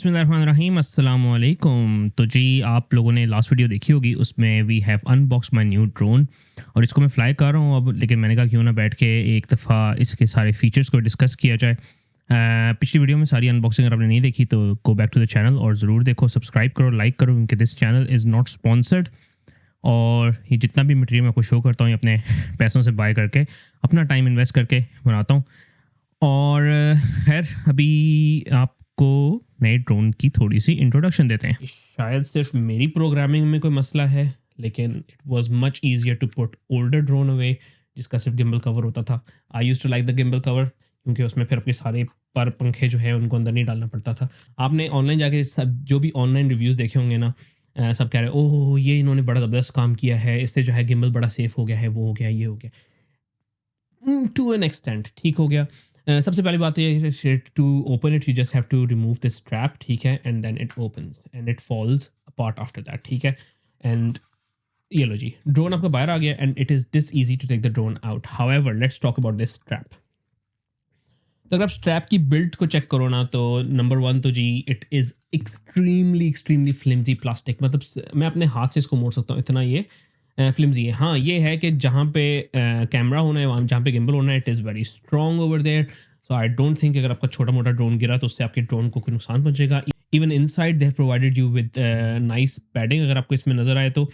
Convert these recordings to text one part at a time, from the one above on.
बिस्मिल्लाहिर्रहमानिर्रहीम अस्सलाम वालेकुम। तो जी आप लोगों ने लास्ट वीडियो देखी होगी, उसमें we have unbox my new drone और इसको मैं फ़्लाई कर रहा हूँ अब। लेकिन मैंने कहा क्यों ना बैठ के एक दफ़ा इसके सारे फीचर्स को डिस्कस किया जाए। पिछली वीडियो में सारी अनबॉक्सिंग अगर आपने नहीं देखी तो go back to the channel और ज़रूर देखो, सब्सक्राइब करो, लाइक करो, क्योंकि this channel is not sponsored. और ये जितना भी मटेरियल मैं आपको शो करता हूँ ये अपने पैसों से बाय करके, अपना टाइम इन्वेस्ट करके बनाता हूँ। और खैर अभी आपको नए ड्रोन की थोड़ी सी इंट्रोडक्शन देते हैं। शायद सिर्फ मेरी प्रोग्रामिंग में कोई मसला है, लेकिन it was much easier to put older drone away जिसका सिर्फ गिम्बल कवर होता था। I used to like the gimbal cover क्योंकि उसमें फिर आपके सारे पर पंखे जो है उनको अंदर नहीं डालना पड़ता था। आपने ऑनलाइन जाके सब जो भी ऑनलाइन रिव्यूज़ देखे होंगे ना, सब कह रहे हैं ओह ये इन्होंने बड़ा ज़बरदस्त काम किया है, इससे जो है गिम्बल बड़ा सेफ हो गया है, वो हो गया, ये हो गया। टू एन एक्सटेंट ठीक हो गया। सबसे पहली बात ये है, to open it you just have to remove this strap, ठीक है, and then it opens and it falls apart after that, ठीक है। एंड ये लो जी, ड्रोन आपका बाहर आ गया and it is this easy to take the drone out. However let's talk about this strap. तो अगर आप स्ट्रैप की बिल्ड को चेक करो ना, तो नंबर वन तो जी it is extremely flimsy plastic. मतलब मैं अपने हाथ से इसको मोड़ सकता हूँ, इतना ये फ्लिमजी है। हाँ ये है कि जहाँ पे कैमरा होना है, वहाँ जहाँ पे गिम्बल होना है, it is very strong over there. So I don't think अगर आपका छोटा मोटा ड्रोन गिरा तो उससे आपके ड्रोन को कोई नुकसान पहुँचेगा। Even inside they have provided you with nice padding, अगर आपको इसमें नज़र आए तो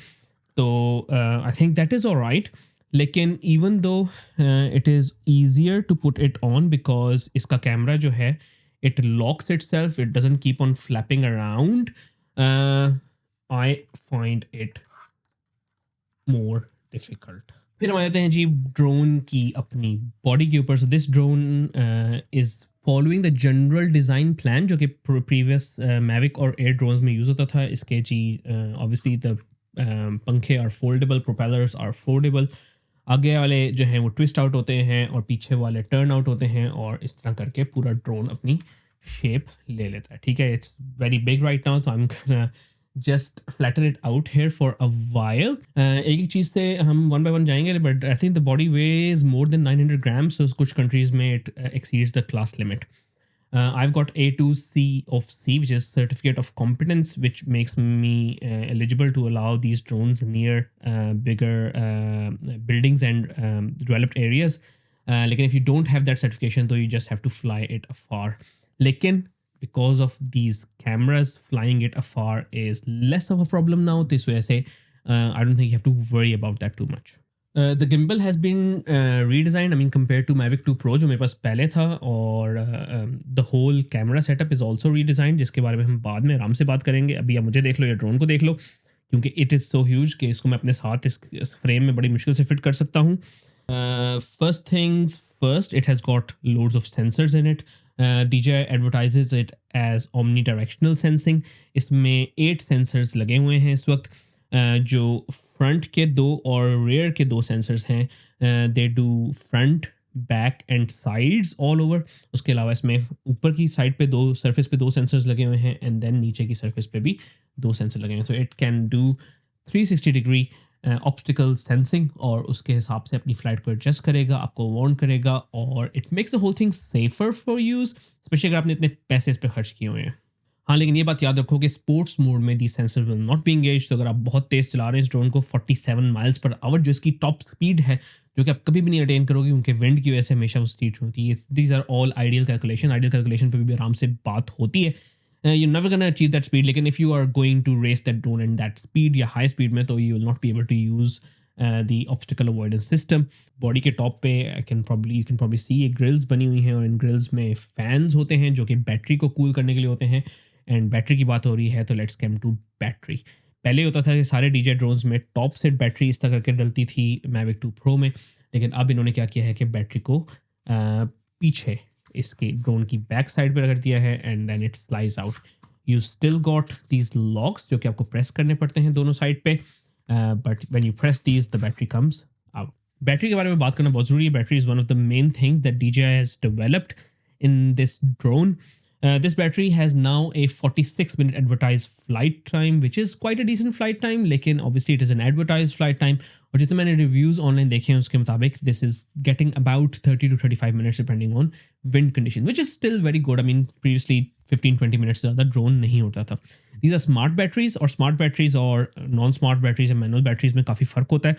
I think that is alright. लेकिन even though it is easier to put it on because इसका कैमरा जो है it locks itself, it doesn't keep on flapping around. I find it more difficult. फिर हम आते हैं जी drone की अपनी बॉडी के ऊपर। So this drone is following the general design plan जो कि प्रीवियस मैविक और एयर ड्रोन्स में यूज़ होता था। इसके जी ऑब्वियसली द पंखे are foldable, propellers are foldable, आगे वाले जो हैं वो ट्विस्ट आउट होते हैं और पीछे वाले टर्न आउट होते हैं, और इस तरह करके पूरा ड्रोन अपनी शेप ले लेता है, ठीक है। It's very big right now, तो I am just flatten it out here for a while. एक एक चीज़ से हम वन बाय वन जाएंगे, but I think the body weighs more than 900 grams, so कुछ कंट्रीज में it exceeds the class limit. I've got A2C of C, which is certificate of competence, which makes me eligible to allow these drones near bigger buildings and developed areas. लेकिन if you don't have that certification, तो you just have to fly it afar. लेकिन because of these cameras, flying it afar is less of a problem now. तो इस वजह से I don't think you have to worry about that too much. The gimbal has been redesigned, I mean compared to MAVIC 2 Pro जो मेरे पास पहले था, और the whole camera setup is also redesigned, जिसके बारे में हम बाद में आराम से बात करेंगे। अभी आप मुझे देख लो या ड्रोन को देख लो, क्योंकि इट इज़ सो ह्यूज कि इसको मैं अपने साथ इस फ्रेम में बड़ी मुश्किल से फिट कर सकता हूँ। First things first, it has got loads of sensors in it. DJI advertises it as omnidirectional sensing। इसमें 8 सेंसर्स लगे हुए हैं इस वक्त। जो फ्रंट के 2 और रेयर के 2 सेंसर्स हैं, they do front, back and sides all over. उसके अलावा इसमें ऊपर की साइड पे 2 सरफेस पे 2 सेंसर्स लगे हुए हैं, एंड देन नीचे की सरफेस पे भी 2 सेंसर लगे हुए हैं। So it can do 360 degree optical sensing, और उसके हिसाब से अपनी फ्लाइट को एडजस्ट करेगा, आपको वार्न करेगा, और it makes the whole thing safer for use, especially अगर आपने इतने पैसे इस पर खर्च किए हुए हैं। हाँ लेकिन ये बात याद रखो कि स्पोर्ट्स मोड में the sensor will not be engage. तो अगर आप बहुत तेज़ चला रहे हैं इस ड्रोन को 47 माइल्स पर आवर, जो इसकी टॉप स्पीड है, जो कि आप कभी भी नहीं अटेन करोगे क्योंकि विंड की वजह से हमेशा वो स्पीड होती है। These are all ideal calculation पे भी आराम से बात होती है। You never gonna achieve that speed, लेकिन if you are going to race that drone and that speed या हाई स्पीड में, तो you will not be able to use the obstacle avoidance system. Body के top पे you can probably see ये grills बनी हुई हैं, और इन ग्रिल्स में फैंस होते हैं जो कि बैटरी को कूल करने के लिए होते हैं। एंड बैटरी की बात हो रही है तो लेट्स कम टू बैटरी। पहले होता था कि सारे DJI ड्रोन्स में टॉप सेट बैटरी इस तरह करके डलती थी मैविक 2 Pro में, लेकिन अब इन्होंने क्या किया है कि बैटरी को पीछे इसके ड्रोन की बैक साइड पर रख दिया है, and then it slides out. You still got these locks जो कि आपको प्रेस करने पड़ते हैं दोनों साइड पे, but when you press these the battery comes out. Battery के बारे में बात करना बहुत ज़रूरी है। Battery is one of the main things that DJI has developed in this drone. This battery has now a 46-minute advertised flight time, which is quite a decent flight time, लेकिन obviously it is an advertised flight time, और जितने मैंने reviews online देखे हैं उसके मुताबिक this is getting about 30 to 35 minutes depending on wind condition, which is still very good. I mean previously 15-20 minute से ज़्यादा ड्रोन नहीं उड़ता था। दीज आर स्मार्ट बैटरीज, और स्मार्ट बैटरीज और नॉन स्मार्ट बैटरीज या मैनुअल बैटरीज में काफ़ी फ़र्क होता है।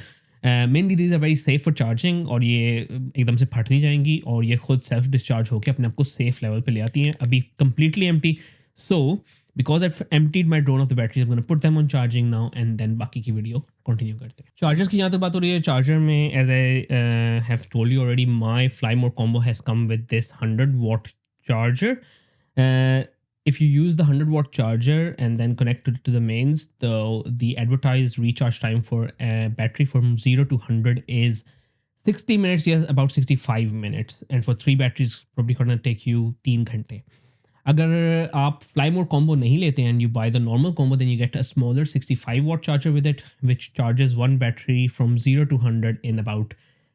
Mainly these are very safe for charging, और ये एकदम से फट नहीं जाएंगी, और ये खुद सेल्फ डिस्चार्ज होकर अपने आप को सेफ लेवल पे ले आती हैं। अभी completely empty, so because I've emptied my drone of the batteries, I'm going to put them on charging now, and then बाकी की वीडियो कंटिन्यू करते हैं। चार्जर्स की जहाँ तक बात हो रही है, चार्जर में as I have told you already, my fly more combo has come with this 100-watt charger. If you use the 100-watt charger and then connect it to the mains, the advertised recharge time for a battery from 0 to 100 is 60 minutes, yes, about 65 minutes, and for 3 batteries probably going to take you 3 घंटे। अगर आप fly more combo नहीं लेते हैं, you buy the normal combo, then you get a smaller 65-watt charger with it, which charges one battery from 0 to 100 in about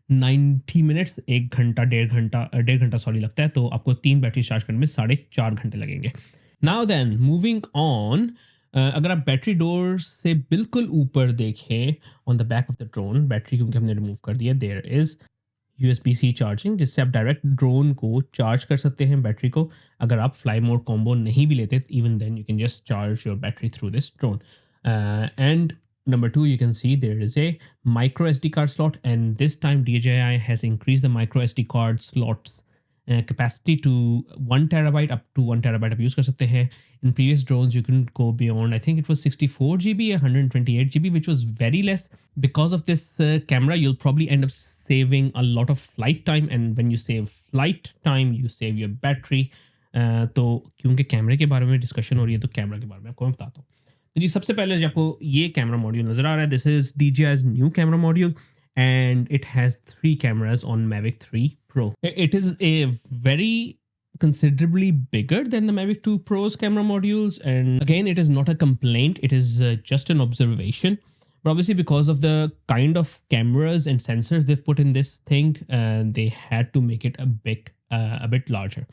90 minutes, 1 घंटा sorry लगता है। तो आपको 3 बैटरी चार्ज करने में 4.5 घंटे लगेंगे। नाउ देन मूविंग ऑन, अगर आप बैटरी डोर से बिल्कुल ऊपर देखें, on the back of the drone, battery क्योंकि हमने रिमूव कर दिया, देयर इज़ USB-C चार्जिंग, जिससे आप डायरेक्ट ड्रोन को चार्ज कर सकते हैं बैटरी को। अगर आप फ्लाई मोड कॉम्बो नहीं भी लेते, even then you can just charge your battery through this drone. And number 2, you can see there is a micro SD card slot, and this time DJI has increased the micro SD card slots capacity to 1 terabyte, up to 1 terabyte आप use कर सकते हैं। In previous drones you couldn't go beyond, I think it was 64 GB or 128 GB, which was very less. Because of this camera, you'll probably end up saving a lot of flight time, and when you save flight time you save your battery. तो क्योंकि कैमरे के बारे में discussion हो रही है, तो कैमरा के बारे में आपको मैं बताता हूँ। तो जी सबसे पहले जो आपको ये कैमरा मॉड्यूल नज़र आ रहा है, this is DJI's new camera module, and it has 3 cameras on MAVIC 3 Pro. It is a very considerably bigger than the MAVIC 2 Pro's camera modules, and again it is not a complaint, it is just an observation. But obviously because of the kind of cameras and sensors they've put in this thing, they had to make it a bit larger.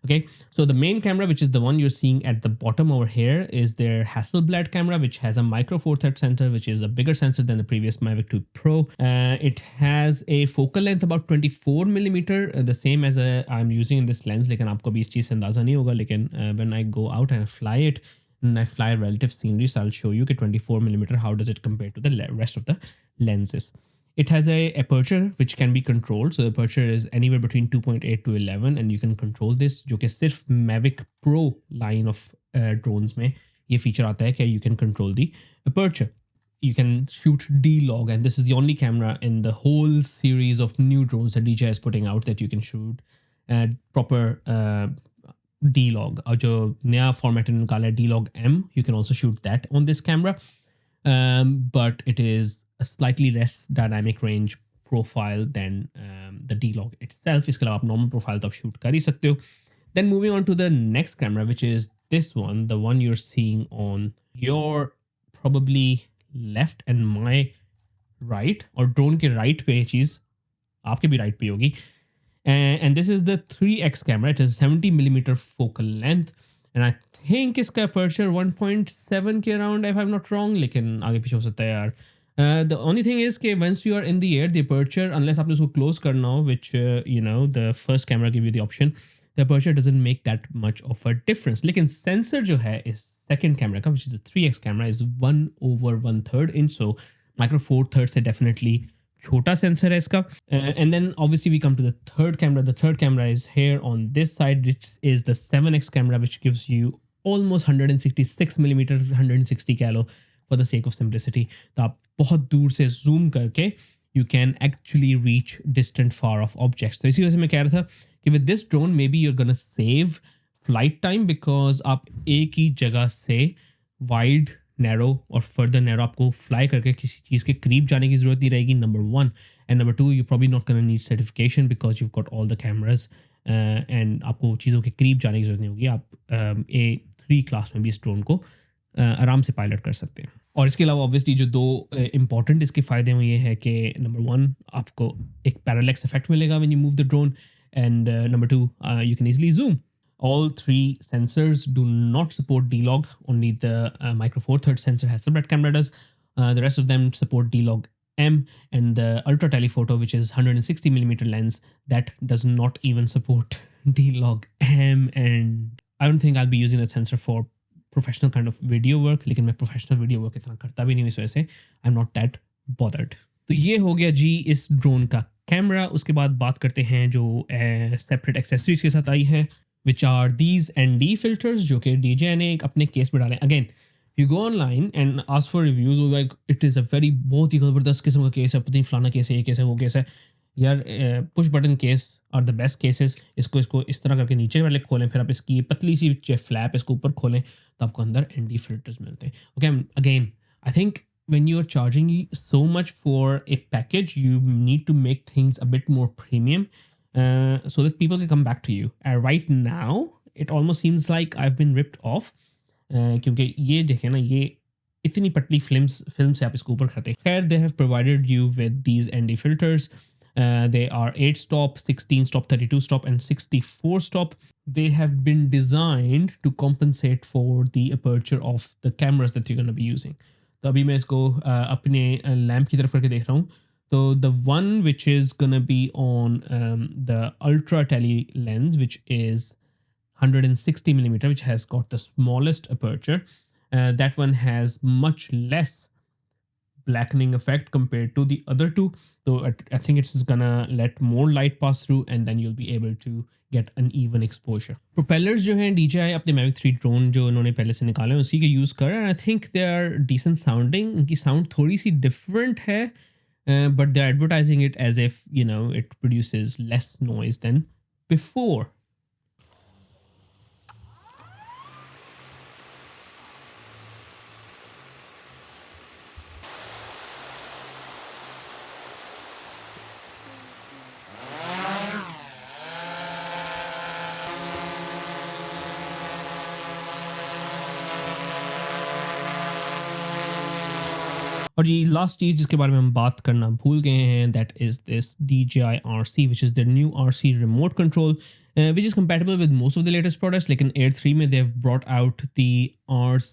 Okay, so the main camera, which is the one you're seeing at the bottom over here, is their Hasselblad camera, which has a micro four thirds sensor, which is a bigger sensor than the previous MAVIC 2 Pro. It has a focal length about 24 millimeter, the same as I'm using in this lens. लेकिन आपको भी इस चीज़ से अंदाज़ा नहीं होगा, लेकिन when I go out and fly it, and I fly relative scenery, so I'll show you कि 24 millimeter, how does it compare to the rest of the lenses. It has a aperture which can be controlled. So the aperture is anywhere between 2.8 to 11, and you can control this, जो कि सिर्फ MAVIC Pro line of drones में ये feature आता है कि you can control the aperture. You can shoot D-log, and this is the only camera in the whole series of new drones that DJI is putting out that you can shoot proper D-log. और जो नया format निकाला है D-log M, you can also shoot that on this camera. But it is a slightly less dynamic range profile than the D-log itself. इसके अलावा आप normal profile तो आप shoot कर ही सकते हो. Then moving on to the next camera, which is this one, the one you're seeing on your probably left and my right, और drone के right पे चीज़ आपके भी right पे होगी. And this is the 3x camera. It has 70 millimeter focal length, and I think इसका aperture 1.7 के around, if I'm not wrong, लेकिन आगे पीछे हो सकता है यार. The only thing is कि once you are in the air, the aperture, unless आपने उसको close करना हो, which the first camera give you the option, the aperture doesn't make that much of a difference. लेकिन sensor जो है इस second camera का, which is the 3x camera, is 1/1/3 inch, so micro four thirds से definitely छोटा sensor है इसका. And then obviously we come to the third camera. The third camera is here on this side, which is the 7x camera, which gives you almost 166 millimeter, 160 calo for the sake of simplicity. तो आप बहुत दूर से zoom करके you can actually reach distant far off objects. तो इसी वजह से मैं कह रहा था कि with this drone maybe you're gonna save flight time, because आप एक ही जगह से wide, narrow और further narrow आपको fly करके किसी चीज़ के करीब जाने की ज़रूरत नहीं रहेगी, number 1. And number 2, you're probably not gonna need certification because you've got all the cameras, and आपको चीज़ों के करीब जाने की ज़रूरत नहीं होगी. आप A3 क्लास में भी इस ड्रोन को आराम से पायलट कर सकते हैं. और इसके अलावा ऑब्वियसली जो दो इंपॉर्टेंट इसके फ़ायदे हैं ये है कि नंबर 1, आपको एक पैरालैक्स इफेक्ट मिलेगा when you move the drone, and number 2, you can easily zoom. All 3 sensors do not support D-log. Only the micro four thirds sensor Hasselblad camera does. The rest of them support D-log M, and the ultra telephoto, which is 160 millimeter lens, that does not even support D-log M. And I don't think I be using the sensor for professional kind of video work, लेकिन मैं professional video work इतना करता भी नहीं हूँ, इस वजह से I am not that bothered. तो ये हो गया जी इस ड्रोन का कैमरा। उसके बाद बात करते हैं जो सेपरेट एक्सेसरीज के साथ आई है, which are these ND filters, जो कि DJI ने एक अपने केस में डाले। Again you go online and ask for reviews, like it is a very बहुत ही ज़बरदस्त किस्म का केस है, पता नहीं फलाना केस है, ये केस है, वो केस है। यार push button case are the best cases. इसको इस तरह करके नीचे वाले खोलें, फिर आप इसकी पतली सी फ्लैप इसको ऊपर खोलें तो आपको अंदर ND फिल्टर्स मिलते हैं। Okay, again I think when you are charging so much for a package, you need to make things a bit more premium, so that people can come back to you. Right now it almost seems like I've been ripped off, क्योंकि ये देखें ना, ये इतनी पतली film से आप इसको ऊपर करते हैं। खैर, they have provided you with these ND filters. They are 8 stop, 16 stop, 32 stop and 64 stop. They have been designed to compensate for the aperture of the cameras that you're going to be using. तो अभी मैं इसको अपने lamp की तरफ करके देख रहा हूँ। तो the one which is gonna be on the ultra tele lens, which is 160 millimeter, which has got the smallest aperture. That one has much less blackening effect compared to the other two. So I think it's gonna let more light pass through, and then you'll be able to get an even exposure. Propellers जो हैं DJI अपने Mavic 3 drone जो उन्होंने पहले से निकाले हैं उसी के यूज़ कर रहे हैं। I think they are decent sounding. उनकी साउंड थोड़ी सी different है, but they're advertising it as if, you know, it produces less noise than before. और ये लास्ट चीज़ जिसके बारे में हम बात करना भूल गए हैं, that is this DJI RC, which is the new RC remote control, which is compatible with most of the latest products. लेकिन Air 3 में they've brought out the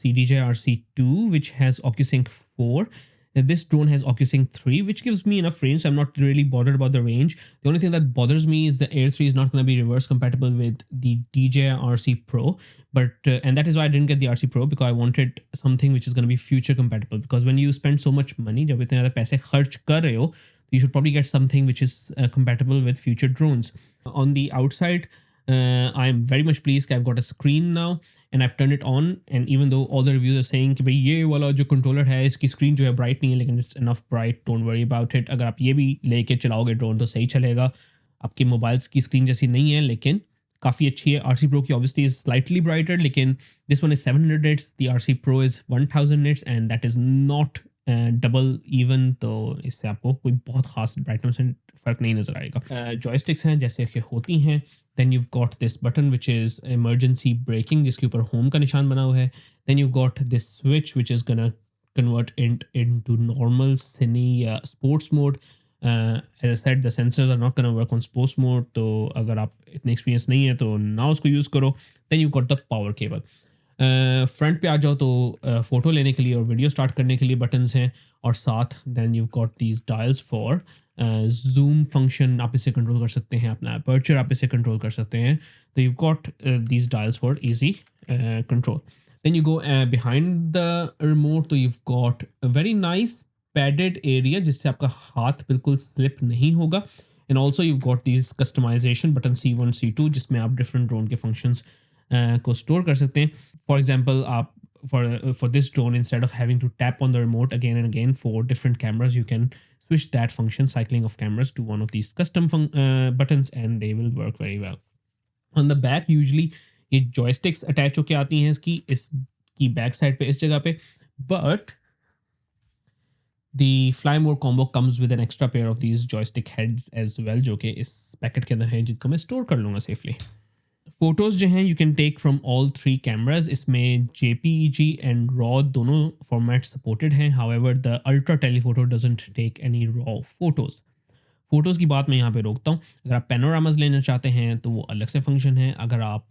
DJI RC2, which has OcuSync 4. This drone has OcuSync 3, which gives me enough range, so I'm not really bothered about the range. The only thing that bothers me is the Air 3 is not going to be reverse compatible with the DJI RC Pro, but and that is why I didn't get the RC Pro, because I wanted something which is going to be future compatible. Because when you spend so much money, जब इतने ज़्यादा पैसे खर्च कर रहे हो, you should probably get something which is compatible with future drones. On the outside, I'm very much pleased that I've got a screen now and I've turned it on, and even though all the reviews are saying कि भाई ये वाला जो controller है इसकी screen जो है bright नहीं है, लेकिन it's enough bright, don't worry about it. अगर आप ये भी लेके चलाओगे ड्रोन तो सही चलेगा। आपकी मोबाइल्स की स्क्रीन जैसी नहीं है, लेकिन काफ़ी अच्छी है। RC Pro की obviously is slightly brighter, लेकिन this one is 700 nits, the RC Pro is 1000 nits, and that is not double even, तो इससे आपको कोई बहुत खास ब्राइटनेस में फ़र्क नहीं नज़र आएगा। जॉयस्टिक्स हैं जैसे कि होती हैं। Then you've got this button which is emergency braking, जिसके ऊपर होम का निशान बना हुआ है। then you've got this switch which is gonna convert it into normal cine या sports mode. As I said, the sensors are not gonna work on sports mode, तो अगर आप इतने एक्सपीरियंस नहीं है तो ना उसको यूज़ करो। then you've got the power cable. Front पे आ जाओ तो फ़ोटो लेने के लिए और वीडियो स्टार्ट करने के लिए बटन्स हैं, और साथ then you got these dials for zoom function, आप इसे कंट्रोल कर सकते हैं, अपना अपर्चर आप इसे कंट्रोल कर सकते हैं। तो you got these dials for easy control. Then you go behind the remote, तो you got a very nice padded area जिससे आपका हाथ बिल्कुल स्लिप नहीं होगा। And also you got these customisation button C1 C2 जिसमें आप डिफरेंट ड्रोन के फंक्शंस को स्टोर कर सकते हैं। फॉर एग्जाम्पल, आप for this drone, instead of having to tap on the remote again and again for different cameras, you can switch that function, cycling of cameras, to one of these custom buttons, and they will work very well. On the back, usually ये joysticks attach होके आती हैं इसकी back side पे, इस जगह पे, but the Fly More combo comes with an extra pair of these joystick heads as well, जो कि इस पैकेट के अंदर है, जिनको मैं स्टोर कर लूँगा सेफली। फोटोज़ जो हैं you can take from all 3 cameras. इसमें JPEG एंड रॉ दोनों फॉर्मेट सपोर्टेड हैं। However the ultra telephoto doesn't take any raw photos की बात मैं यहाँ पे रोकता हूँ। अगर आप पैनोरामाज लेना चाहते हैं तो वो अलग से फंक्शन है। अगर आप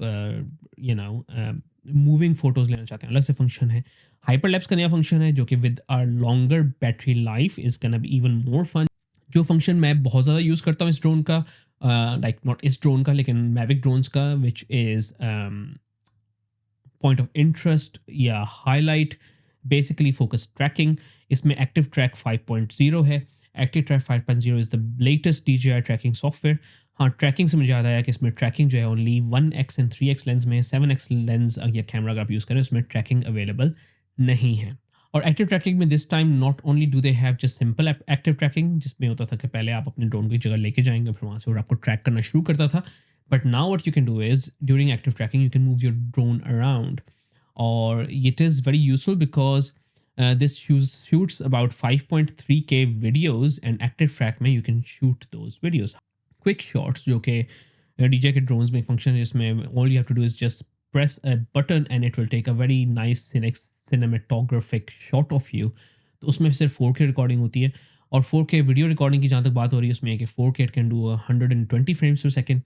मूविंग फ़ोटोज़ लेना चाहते हैं अलग से फंक्शन है। हाइपरलैप्स का नया फंक्शन है जो कि with are longer battery life is can be even more fun. जो फंक्शन मैं बहुत ज़्यादा यूज़ करता हूँ इस ड्रोन का, लाइक नॉट इस ड्रोन का लेकिन मैविक ड्रोन्स का, which is point of interest या हाईलाइट, बेसिकली फोकस ट्रैकिंग। इसमें एक्टिव ट्रैक 5.0 है। Active track 5.0 is the latest DJI tracking software. हाँ, ट्रैकिंग से मुझे याद आया कि इसमें ट्रैकिंग जो है only 1x and 3x lens में, 7x लेंस या कैमरा अगर आप यूज़ करें उसमें ट्रैकिंग अवेलेबल नहीं है। और एक्टिव ट्रैकिंग में this time not only do they have just simple active tracking, जिसमें होता था कि पहले आप अपने ड्रोन की जगह लेके जाएंगे, फिर वहाँ से और आपको ट्रैक करना शुरू करता था। But now what you can do is during active tracking you can move your drone around, और it is very useful because this shoots about 5.3K videos, and active track में you can shoot those videos. Quick shots जो कि DJI के drones में function है, जिसमें all you have to do is just press a button and it will take a very nice cinematographic shot of you. तो उसमें सिर्फ 4K recording होती है, और 4K वीडियो रिकॉर्डिंग की जहाँ तक बात हो रही है उसमें कि 4K it can do 120 frames per second.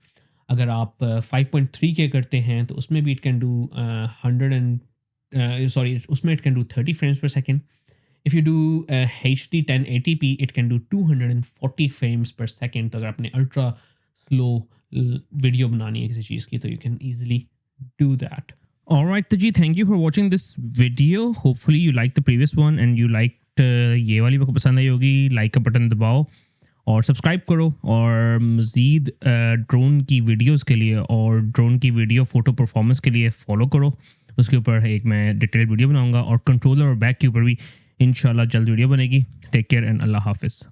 अगर आप 5.3K करते हैं तो उसमें भी it can do 100 उसमें it can do 30 frames per second. If you do HD 1080p it can do 240 frames per second. तो अगर आपने अल्ट्रा स्लो वीडियो बनानी है किसी चीज़ की तो you can easily do that. Alright Taji, thank you for watching this video. Hopefully you liked the previous one and you liked ये वाली आपको पसंद आई होगी. लाइक का बटन दबाओ और सब्सक्राइब करो, और मज़ीद ड्रोन की वीडियोस के लिए और ड्रोन की वीडियो फ़ोटो परफॉर्मेंस के लिए फ़ॉलो करो। उसके ऊपर एक मैं डिटेल वीडियो बनाऊंगा, और कंट्रोलर और बैक के ऊपर भी इंशाल्लाह जल्द वीडियो बनेगी। टेक केयर एंड अल्लाह हाफिज़।